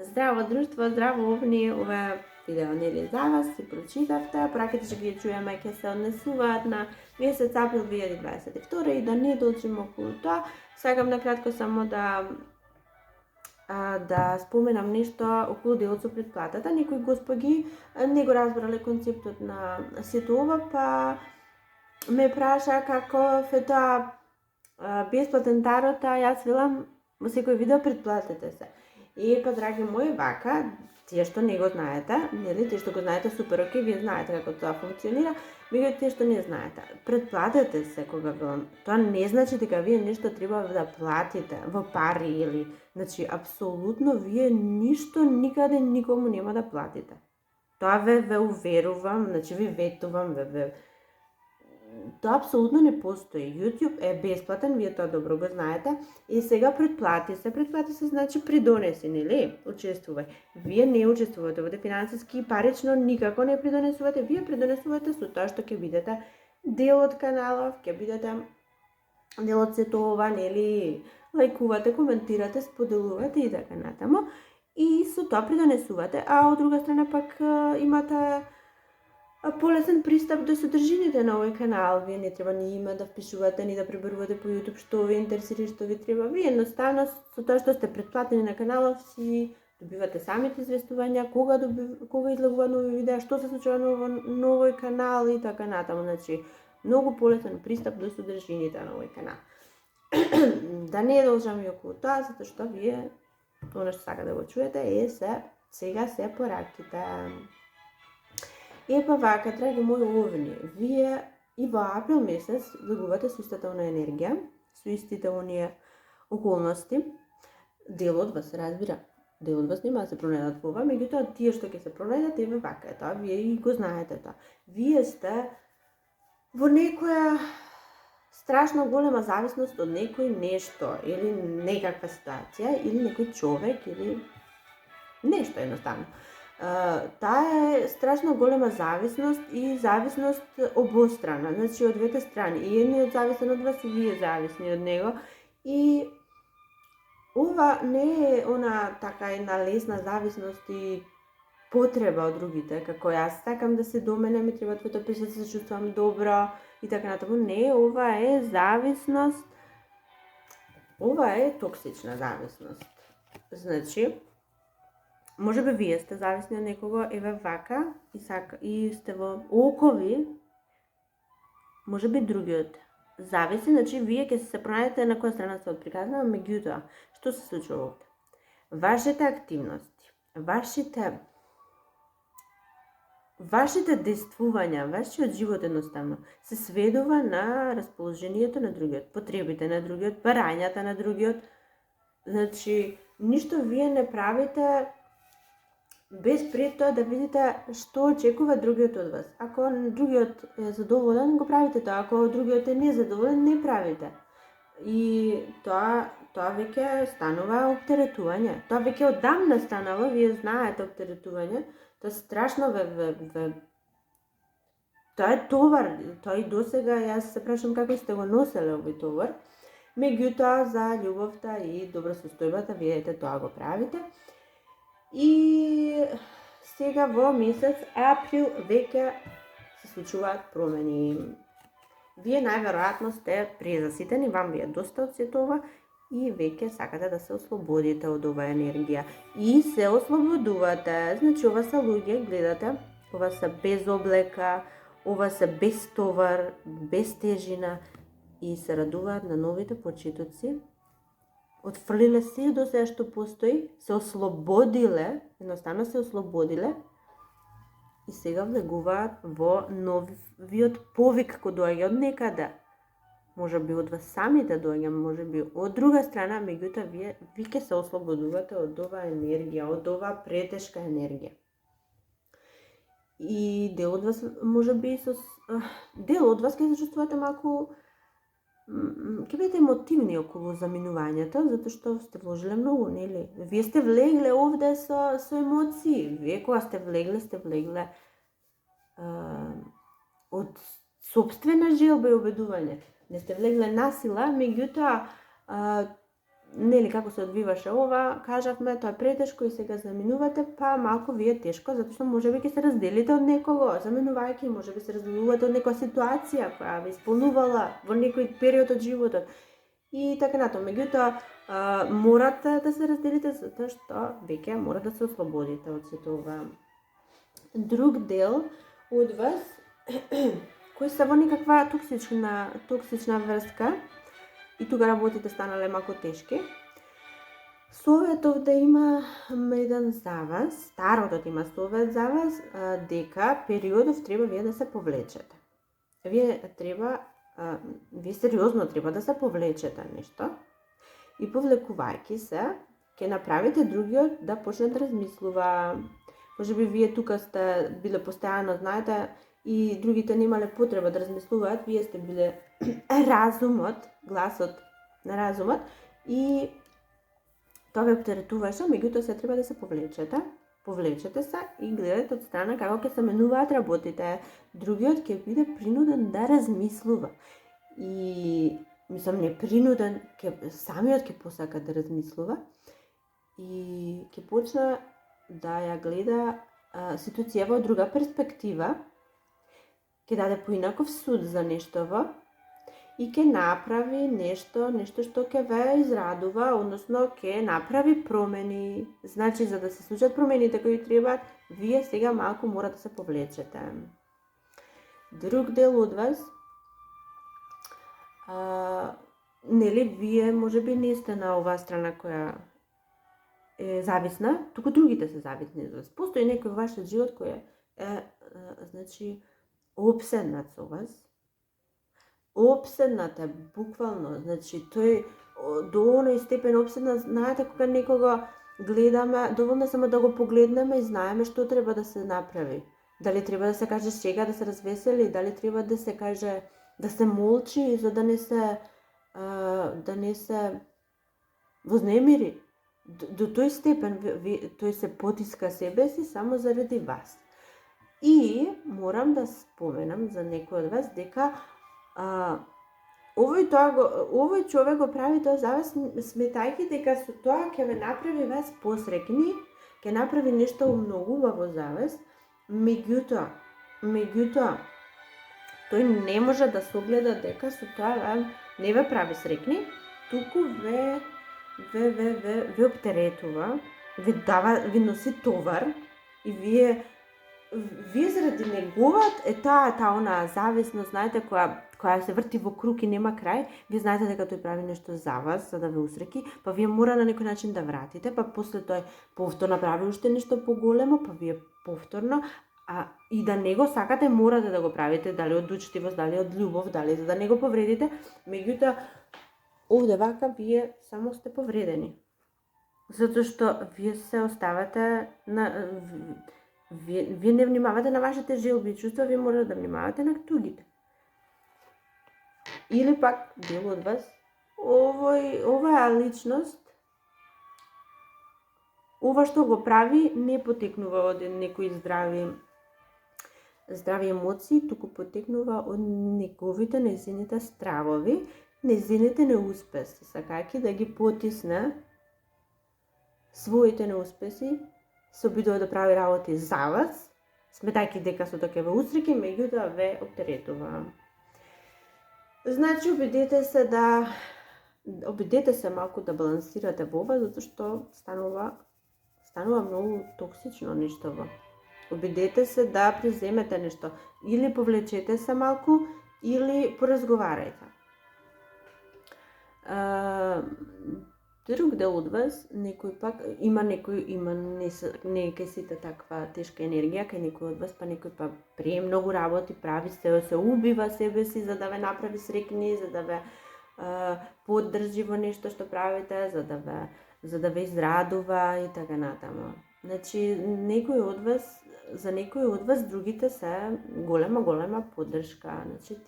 Здраво друштво, здраво овни, ова видео нели за вас, си прочитавте, праките што ги чуеме ќе се однесуваат на месец април 2022 и да не долчиме околу тоа. Сакам накратко само да споменам нешто околу делот со претплатата. Некои господи не го разбрале концептот на сето ова, па ме праша каков е тоа бесплатен тарот, јас велам во секој видео претплатете се. И па, драги мои, вака, тие што не го знаете, нели, тие што го знаете супер, окей, вие знаете како тоа функционира, меѓутоа тие што не знаете, претплатете се кога велам. Тоа не значи дека вие нешто треба да платите во пари или, значи, апсолутно вие ништо никаде никому нема да платите. Тоа ве уверувам, значи ви ветувам, тоа апсолутно не постои. YouTube е бесплатен, вие тоа добро го знаете. И сега претплати се значи придонеси, нели? Учествувај. Вие не учествувате во финансиски и парично никако не придонесувате, вие придонесувате со тоа што ќе бидете дел од каналов, ќе бидете дел од сето ова, нели? Лајкувате, коментирате, споделувате и така натаму. И со тоа придонесувате, а од друга страна пак имате полесен пристап до содржините на овој канал. Вие не треба ни име да впишувате, ни да пребарувате по YouTube што ви интересира и што ви треба. Вие едноставно со тоа што сте претплатени на каналов си добивате самите известувања кога излегува нови видеа, што се случува на овој канал и така натаму. Значи, многу полесен пристап до содржините на овој канал. Да не должам и околу тоа, затоа што вие тоа што сака да го чуете е сега се пораките. Епа вака, драги мои овни, вие и во април месец влегувате со истата она енергија, со истите оние околности. Дел од вас, разбира, дел од вас нема да се пронајдат во ова, меѓутоа тие што ќе се пронајдат, еве вака е тоа, вие и го знаете тоа. Вие сте во некоја страшно голема зависност од некој нешто, или некаква ситуација, или некој човек, или нешто едноставно. Таа е страшно голема зависност и зависност обострана, значи од двете страни. И едниот зависен од вас и вие зависни од него. И ова не е она така една лесна зависност и потреба од другите, како јас сакам да се до мене, ми треба твоето присуство, да се чувствувам добро и така натаму. Не, ова е зависност. Ова е токсична зависност. Значи, може би вие сте зависни од некого, еве вака, и сте во окови, може би другиот зависи, значи вие ќе се пронајдете на која страна се отприказнува, меѓутоа, што се случува овде? Вашите активности, вашите действувања, вашиот живот едноставно се сведува на расположението на другиот, потребите на другиот, барањата на другиот. Значи, ништо вие не правите без пред тоа да видите што очекува другиот од вас. Ако другиот е задоволен, го правите тоа. Ако другиот е незадоволен, не правите. И тоа веќе станува оптеретување. Тоа веќе одамна станало, вие знаете оптеретување. Тоа страшно тоа е товар. Тоа и досега јас се прашам како сте го носеле овој товар. Меѓутоа за љубовта и добросостојбата вие тоа го правите. И сега во месец април веќе се случуваат промени. Вие најверојатно сте презаситени, вам ви е доста од сето ова и веќе сакате да се ослободите од оваа енергија. И се ослободувате. Значи, ова се луѓе, гледате, ова се без облека, ова се без товар, без тежина и се радуваат на новите почетоци. Отфрлиле се до сега што постои, се ослободиле, едноставно се ослободиле и сега влегуваат во новиот повик кој доаѓа од некаде. Може би од вас самите доаѓа, може би од друга страна, меѓутоа вие ќе се ослободувате од оваа енергија, од оваа претешка енергија. И дел од вас, може би, дел од вас ќе се чувствувате малку, ќе бидете емотивни околу заминувањето, затоа што сте вложиле многу, нели? Вие сте влегле овде со емоции. Вие кога сте влегле од собствена желба и обедување. Не сте влегле насила, меѓутоа нели како се одвиваше ова, кажавме тоа е претешко и сега заминувате, па малку ви е тешко затоа што можеби ќе се разделите од некого, заминувајќи, можеби се разделувате од некоја ситуација која ви исполнувала во некој период од животот. И така натаму, меѓутоа морате да се разделите затоа што веќе мора да се ослободите од сето ова. Друг дел од вас кои се во некаква токсична врска и тука работите станале малку тешки. Советов да има еден за вас, старотот има совет за вас, дека периодов треба вие да се повлечете. Вие сериозно треба да се повлечете нешто и повлекувајќи се, ќе направите другиот да почне да размислува. Можеби вие тука сте биле постојано, знаете, и другите немале потреба да размислуваат, вие сте биле разумот, гласот на разумот и тоа ве оптеретуваше, меѓутоа се треба да се повлечете се и гледате од страна како ќе се менуваат работите. Другиот ќе биде принуден да размислува. И мислам не принуден, самиот ќе посака да размислува и ќе почне да ја гледа ситуацијава од друга перспектива, ќе даде поинаков суд за нештово и ќе направи нешто што ќе ве израдува, односно ќе направи промени. Значи, за да се случат промените кои требаат, вие сега малку мора да се повлечете. Друг дел од вас, нели, вие можеби не сте на оваа страна која е зависна, туку другите се зависни за вас. Постои некој во вашиот живот кој е, значи, опседнат со вас. Опседнат е, буквално, значи, тој до оној степен опседнат, знаете, кога некого гледаме, доволно само да го погледнеме и знаеме што треба да се направи. Дали треба да се каже шега, да се развесели, дали треба да се каже, да се молчи, за да не се вознемири. До тој степен тој се потиска себе си само заради вас. И морам да споменам за некој од вас дека овој човек го прави тоа за вас, сметајќи дека со тоа ќе ве направи вас посрекни, ќе направи нешто многу убаво за вас, меѓутоа тој не може да согледа дека со тоа не ве прави срекни, туку ве оптеретува, ви носи товар и вие заради неговат е таа она зависност, знаете, која се врти во круг и нема крај, вие знаете дека тој прави нешто за вас, за да ве усреки, па вие мора на некој начин да вратите, па после тој повторно прави уште нешто поголемо, па вие повторно, и да не го сакате, морате да го правите, дали од учтивост, дали од љубов, дали за да не го повредите, меѓутоа овде вака вие само сте повредени. Затоа што вие се оставате на вие не внимавате на вашите желби и чувства, вие мора да внимавате на другите. Или пак дел од вас, оваа личност, ова што го прави не потекнува од некои здрави емоции, туку потекнува од неговите стравови, незините неуспеси, сакајќи да ги потисне своите неуспеси, се обидува да прави работи за вас, сметајќи дека со тоа ќе ве усреки, меѓутоа ве оптеретува. Значи, обидете се малку да балансирате во ова, затоа што станува многу токсично нешто. Обидете се да преземете нешто. Или повлечете се малку, или поразговарајте. Друг дел од вас, некој пак, не кај сите таква тешка енергија, кај некој од вас, па некој па премногу работи, прави се убива себе си за да ве направи срекни, за да ве поддржи во нешто што правите, за да ве израдува и така натаму. Значи, за некој од вас другите се голема поддршка. Значи,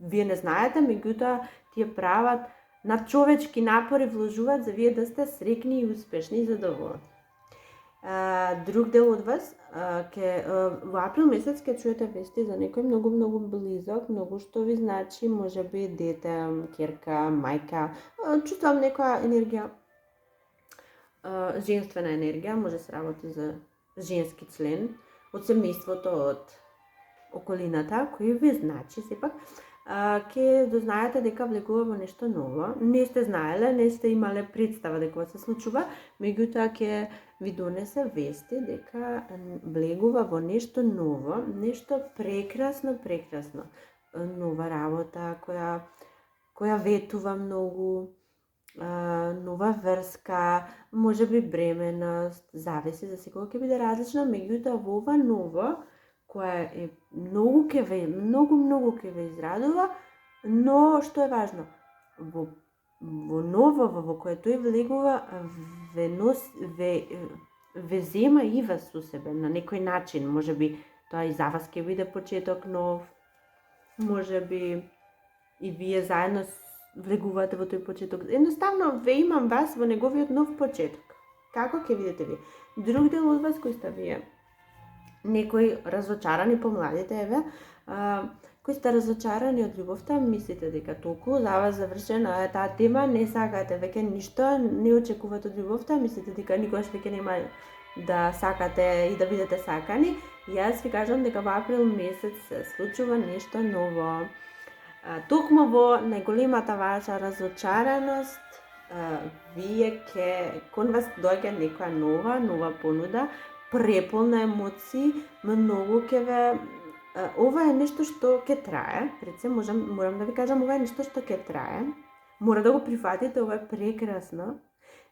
вие не знаете, меѓутоа тие прават надчовечки напори, вложуваат за вие да сте срекни и успешни и задоволни. Друг дел од вас, во април месец ќе чуете вести за некој многу близок, многу што ви значи, може би дете, ќерка, мајка. Чувствувам некоја енергија, женствена енергија, може се работи за женски член од семејството, од околината, кој ви значи сепак, ќе дознаете дека влегува во нешто ново. Не сте знаеле, не сте имале представа дека се случува, меѓутоа ќе ви донесе вести дека влегува во нешто ново, нешто прекрасно, нова работа која ветува многу, нова врска, може би бременост, зависи, за секој ќе биде различно, меѓутоа во ова ново, која е многу ќе ве израдува, но што е важно, во ново во кое тој влегува, ве зема и вас со себе на некој начин, може би тоа и за вас ќе биде почеток нов, може би и вие заедно влегувате во тој почеток. Едноставно ве имам вас во неговиот нов почеток. Како ќе видите ви? Друг дел од вас кој сте вие, некои разочарани помладите, еве, кои сте разочарани од љубовта, мислите дека толку за вас завршена е таа тема, не сакате веќе ништо, не очекувате од љубовта, мислите дека никогаш веќе нема да сакате и да бидете сакани. Јас ви кажам дека во април месец се случува нешто ново. Токму во најголемата ваша разочараност, вие кон вас доаѓа некоја нова понуда, преполна емоции, многу ќе ве... Ова е нешто што ќе трае, пред се морам да ви кажам, ова е нешто што ќе трае. Мора да го прифатите, ова е прекрасно,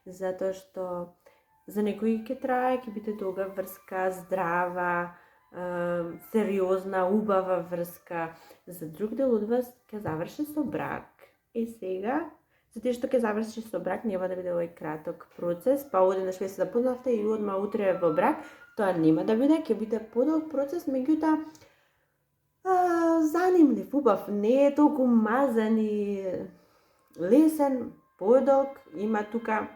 затоа што за некои ќе трае, ќе биде долга врска, здрава, сериозна, убава врска. За друг дел од вас ќе заврши со брак. И сега, за тие што ќе заврши со брак, нема да биде овој краток процес, па одеднаш ве се запознавте и одма утре во брак, тоа нема да биде, ќе биде подолг процес, меѓутоа занимлив, убав, не е толку мазан и лесен, подолг, има тука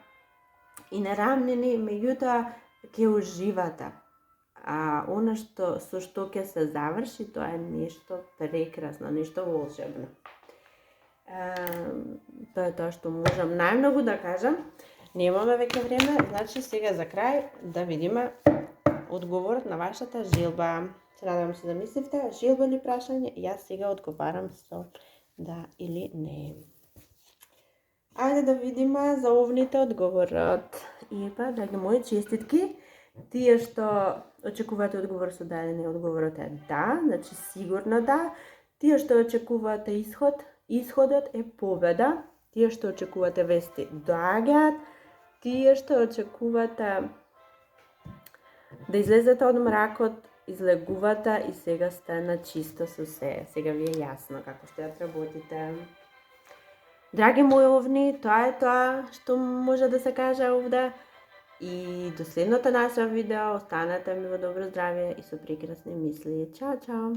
и нерамнини, меѓутоа ќе уживате. А она со што ќе се заврши, тоа е нешто прекрасно, нешто волшебно. Тоа е тоа што можам најмногу да кажам. Немаме веќе време, значи сега за крај да видиме одговорот на вашата желба. Се надевам се замисливте, желба или прашање, јас сега одговарам со да или не. Ајде да видиме за овните одговорот. Епа, драги мои, честитки. Тие што очекувате одговор со да или не, одговорот е да, значи сигурно да. Тие што очекувате исходот е победа. Тие што очекувате вести доаѓаат. Тие што очекувате да излезете од мракот, излегувате и сега сте на чисто со се. Сега ви е јасно како ќе работите. Драги мои овни, тоа е тоа што може да се каже овде. И до следното наше видео, останете ми во добро здравје и со прекрасни мисли. Чао, чао!